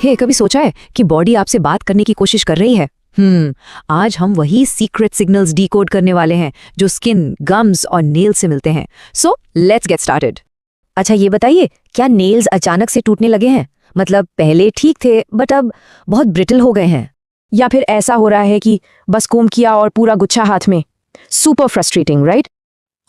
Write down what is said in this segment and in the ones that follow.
हे, कभी सोचा है कि बॉडी आपसे बात करने की कोशिश कर रही है? आज हम वही सीक्रेट सिग्नल्स डिकोड करने वाले हैं जो स्किन, गम्स और नेल से मिलते हैं। So let's get started. अच्छा ये बताइए, क्या नेल्स अचानक से टूटने लगे हैं? मतलब पहले ठीक थे बट अब बहुत ब्रिटल हो गए हैं। या फिर ऐसा हो रहा है कि बस कोम किया और पूरा गुच्छा हाथ में। Super frustrating, right?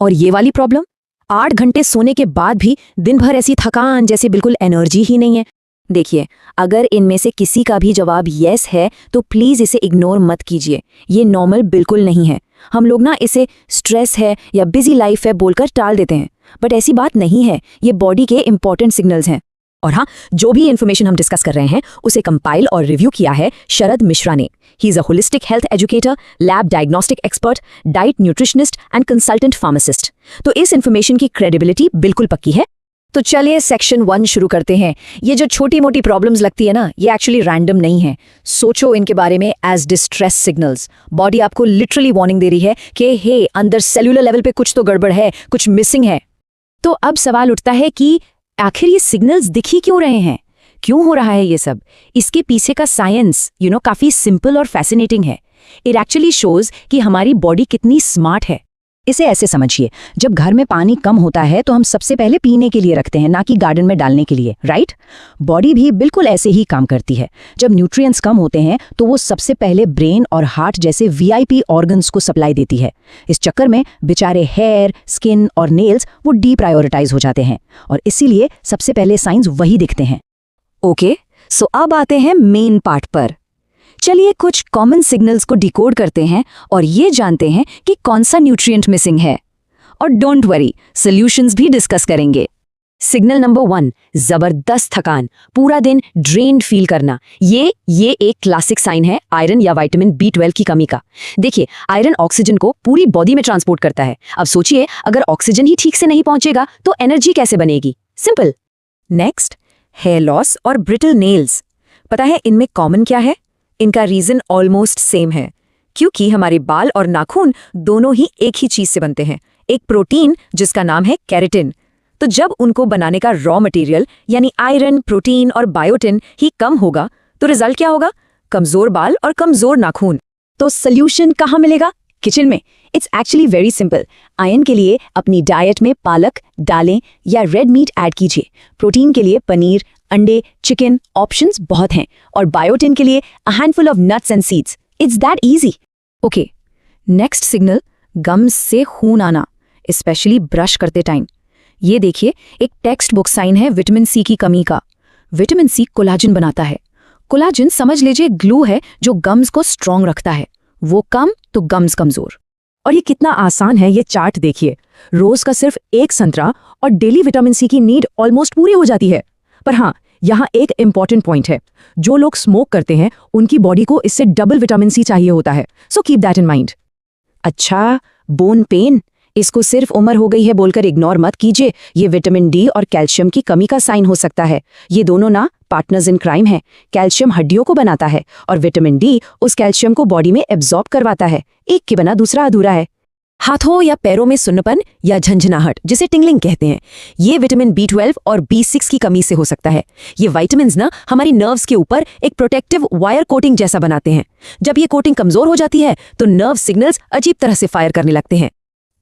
और ये वाली प्रॉब्लम, 8 घंटे सोने के बाद भी दिन भर ऐसी थकान जैसे बिल्कुल एनर्जी ही नहीं है। देखिए, अगर इनमें से किसी का भी जवाब यस है तो प्लीज इसे इग्नोर मत कीजिए। ये नॉर्मल बिल्कुल नहीं है। हम लोग ना इसे स्ट्रेस है या बिजी लाइफ है बोलकर टाल देते हैं, बट ऐसी बात नहीं है। ये बॉडी के इंपॉर्टेंट सिग्नल्स हैं। और हाँ, जो भी इन्फॉर्मेशन हम डिस्कस कर रहे हैं उसे कंपाइल और रिव्यू किया है शरद मिश्रा ने। He is a holistic health educator, lab diagnostic expert, diet nutritionist and consultant pharmacist. तो इस इन्फॉर्मेशन की क्रेडिबिलिटी बिल्कुल पक्की है। तो चलिए सेक्शन 1 शुरू करते हैं। ये जो छोटी मोटी प्रॉब्लम्स लगती है ना, ये एक्चुअली रैंडम नहीं है। सोचो इनके बारे में एज डिस्ट्रेस सिग्नल्स। बॉडी आपको लिटरली वार्निंग दे रही है कि हे, अंदर सेलुलर लेवल पे कुछ तो गड़बड़ है, कुछ मिसिंग है। तो अब सवाल उठता है कि आखिर ये सिग्नल्स दिख ही क्यों रहे हैं? क्यों हो रहा है ये सब? इसके पीछे का साइंस काफी सिंपल और फैसिनेटिंग है। इट एक्चुअली शोज कि हमारी बॉडी कितनी स्मार्ट है। इसे ऐसे समझिए, जब घर में पानी कम होता है तो हम सबसे पहले पीने के लिए रखते हैं, ना कि गार्डन में डालने के लिए, राइट? बॉडी भी बिल्कुल ऐसे ही काम करती है। जब न्यूट्रिएंट्स कम होते हैं तो वो सबसे पहले ब्रेन और हार्ट जैसे वीआईपी ऑर्गन्स को सप्लाई देती है। इस चक्कर में बेचारे हेयर, स्किन और नेल्स वो डीप्रायोरिटाइज हो जाते हैं और इसीलिए सबसे पहले साइंस वही दिखते हैं। ओके, सो अब आते हैं मेन पार्ट पर। चलिए कुछ कॉमन सिग्नल्स को डिकोड करते हैं और ये जानते हैं कि कौन सा न्यूट्रिएंट मिसिंग है। और डोंट वरी, सॉल्यूशंस भी डिस्कस करेंगे। सिग्नल नंबर 1, जबरदस्त थकान, पूरा दिन ड्रेन्ड फील करना। ये एक क्लासिक साइन है आयरन या विटामिन B12 की कमी का। देखिए, आयरन ऑक्सीजन को पूरी बॉडी में ट्रांसपोर्ट करता है। अब सोचिए, अगर ऑक्सीजन ही ठीक से नहीं पहुंचेगा तो एनर्जी कैसे बनेगी? सिंपल। नेक्स्ट, हेयर लॉस और ब्रिटल नेल्स। पता है इनमें कॉमन क्या है? इनका रीजन ऑलमोस्ट सेम है, क्योंकि हमारे बाल और नाखून दोनों ही एक ही चीज से बनते हैं, एक प्रोटीन जिसका नाम है केराटिन। तो जब उनको बनाने का रॉ मटेरियल यानी आयरन, प्रोटीन और बायोटिन ही कम होगा तो रिजल्ट क्या होगा? कमजोर बाल और कमजोर नाखून। तो सोल्यूशन कहाँ मिलेगा? किचन में। It's actually very simple. Iron के लिए अपनी डाइट में पालक, दालें या रेड मीट ऐड कीजिए। प्रोटीन के लिए पनीर, अंडे, चिकन ऑप्शंस बहुत हैं। और बायोटिन के लिए a handful of nuts and seeds. It's that easy. Okay, next signal, gums से खून आना, स्पेशली ब्रश करते टाइम। ये देखिए, एक टेक्स्ट बुक साइन है विटामिन सी की कमी का। विटामिन सी कोलाजन बनाता है। कोलाजन समझ लीजिए ग्लू है जो गम्स को स्ट्रॉन्ग रखता है। वो कम तो गम्स कमजोर। और ये कितना आसान है, ये चार्ट देखिए। रोज का सिर्फ 1 संतरा और डेली विटामिन सी की नीड ऑलमोस्ट पूरी हो जाती है। पर हाँ, यहाँ एक इंपॉर्टेंट पॉइंट है। जो लोग स्मोक करते हैं उनकी बॉडी को इससे डबल विटामिन सी चाहिए होता है। So keep that in mind. अच्छा, बोन पेन, इसको सिर्फ उम्र हो गई है बोलकर इग्नोर मत कीजिए। ये विटामिन डी और कैल्शियम की कमी का साइन हो सकता है। ये दोनों ना पार्टनर्स इन क्राइम है। कैल्शियम हड्डियों को बनाता है और विटामिन डी उस कैल्शियम को बॉडी में एब्जॉर्ब करवाता है। एक के बिना दूसरा अधूरा है। हाथों या पैरों में सुन्नपन या झंझनाहट, जिसे टिंगलिंग कहते हैं, ये विटामिन B12 और B6 की कमी से हो सकता है। ये विटामिन्स ना हमारी नर्व्स के ऊपर एक प्रोटेक्टिव वायर कोटिंग जैसा बनाते हैं। जब ये कोटिंग कमजोर हो जाती है तो नर्व सिग्नल्स अजीब तरह से फायर करने लगते हैं।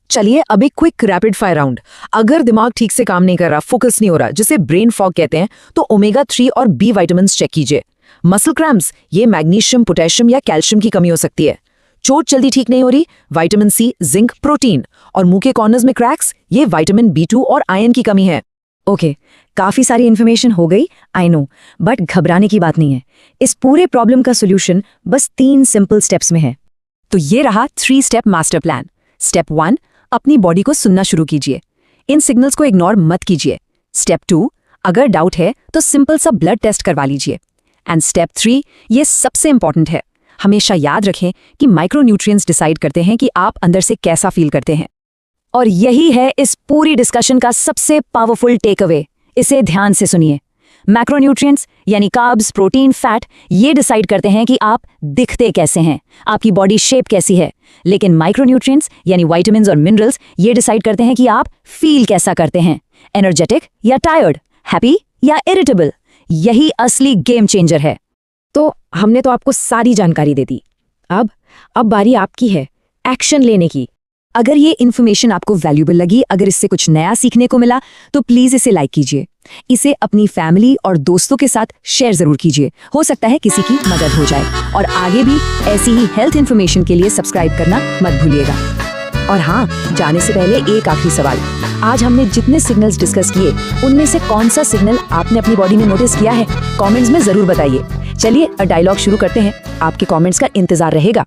चलिए अब एक क्विक रैपिड फायर राउंड। अगर दिमाग ठीक से काम नहीं कर रहा, फोकस नहीं हो रहा, जिसे ब्रेन फॉग कहते हैं, तो ओमेगा 3 और B विटामिन्स चेक कीजिए। मसल क्रैम्प्स, ये मैग्नीशियम, पोटेशियम या कैल्शियम की कमी हो सकती है। चोट जल्दी ठीक नहीं हो रही, विटामिन सी, जिंक, प्रोटीन। और मुंह के कॉर्नर्स में क्रैक्स, ये विटामिन B2 और आयरन की कमी है। ओके, काफी सारी इन्फॉर्मेशन हो गई, आई नो, बट घबराने की बात नहीं है। इस पूरे प्रॉब्लम का सोल्यूशन बस 3 सिंपल स्टेप्स में है। तो ये रहा 3 स्टेप मास्टर प्लान। स्टेप 1, अपनी बॉडी को सुनना शुरू कीजिए। इन सिग्नल्स को इग्नोर मत कीजिए। स्टेप 2, अगर डाउट है तो सिंपल सा ब्लड टेस्ट करवा लीजिए। एंड स्टेप 3, ये सबसे इंपॉर्टेंट है। हमेशा याद रखें कि माइक्रोन्यूट्रिएंट्स डिसाइड करते हैं कि आप अंदर से कैसा फील करते हैं। और यही है इस पूरी डिस्कशन का सबसे पावरफुल टेक अवे। इसे ध्यान से सुनिए। मैक्रोन्यूट्रिएंट्स यानी कार्ब्स, प्रोटीन, फैट, ये डिसाइड करते हैं कि आप दिखते कैसे हैं, आपकी बॉडी शेप कैसी है। लेकिन माइक्रोन्यूट्रिएंट्स यानी विटामिन्स और मिनरल्स ये डिसाइड करते हैं कि आप फील कैसा करते हैं, एनर्जेटिक या टायर्ड, हैप्पी या इरिटेबल। यही असली गेम चेंजर है। तो हमने तो आपको सारी जानकारी दे दी। अब बारी आपकी है एक्शन लेने की। अगर ये इन्फॉर्मेशन आपको वैल्यूएबल लगी, अगर इससे कुछ नया सीखने को मिला, तो प्लीज इसे लाइक कीजिए। इसे अपनी फैमिली और दोस्तों के साथ शेयर जरूर कीजिए। हो सकता है किसी की मदद हो जाए। और आगे भी ऐसी ही हेल्थ इन्फॉर्मेशन के लिए सब्सक्राइब करना मत भूलिएगा। और हाँ, जाने से पहले एक आखिरी सवाल। आज हमने जितने सिग्नल्स डिस्कस किए, उनमें से कौन सा सिग्नल आपने अपनी बॉडी में नोटिस किया है? कमेंट्स में जरूर बताइए। चलिए डायलॉग शुरू करते हैं। आपके कमेंट्स का इंतजार रहेगा।